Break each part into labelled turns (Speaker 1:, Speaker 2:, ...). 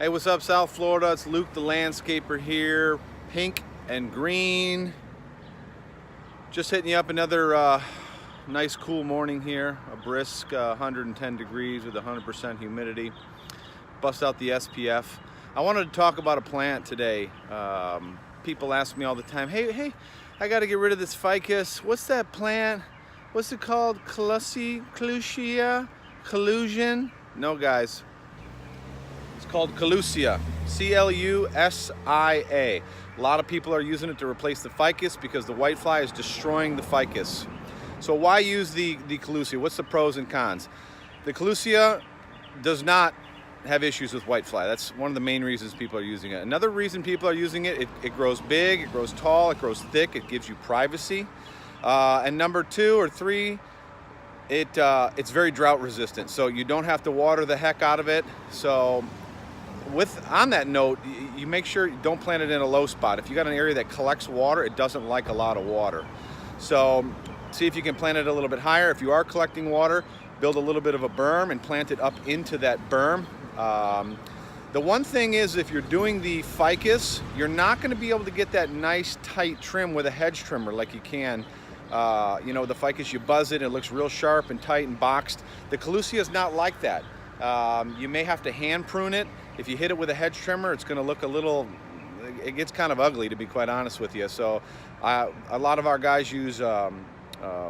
Speaker 1: Hey, what's up, South Florida? It's Luke the landscaper here, pink and green. Just hitting you up another nice cool morning here, a brisk 110 degrees with 100% humidity. Bust out the SPF. I wanted to talk about a plant today. People ask me all the time, hey, I got to get rid of this ficus. What's that plant? What's it called? Clusia? Collusion? No, guys. It's called Clusia, C-L-U-S-I-A. A lot of people are using it to replace the ficus because the whitefly is destroying the ficus. So why use the Clusia? What's the pros and cons? The Clusia does not have issues with whitefly. That's one of the main reasons people are using it. Another reason people are using it, it grows big, it grows tall, it grows thick, it gives you privacy. And number two or three, it's very drought resistant, so you don't have to water the heck out of it. So on that note, you make sure you don't plant it in a low spot. If you got an area that collects water, it doesn't like a lot of water. So see if you can plant it a little bit higher. If you are collecting water, build a little bit of a berm and plant it up into that berm. The one thing is, if you're doing the ficus, you're not going to be able to get that nice tight trim with a hedge trimmer like you can. You know, the ficus, you buzz it, it looks real sharp and tight and boxed. The Clusia is not like that. You may have to hand prune it. If you hit it with a hedge trimmer, it's going to look it gets kind of ugly, to be quite honest with you. So a lot of our guys use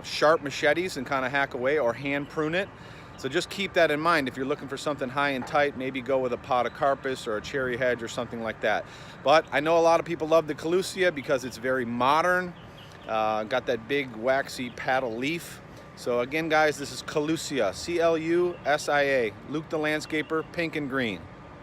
Speaker 1: sharp machetes and kind of hack away, or hand prune it. So just keep that in mind. If you're looking for something high and tight, maybe go with a podocarpus or a cherry hedge or something like that. But I know a lot of people love the Clusia because it's very modern. Got that big waxy paddle leaf. So again, guys, this is Clusia, C-L-U-S-I-A, Luke the landscaper, pink and green.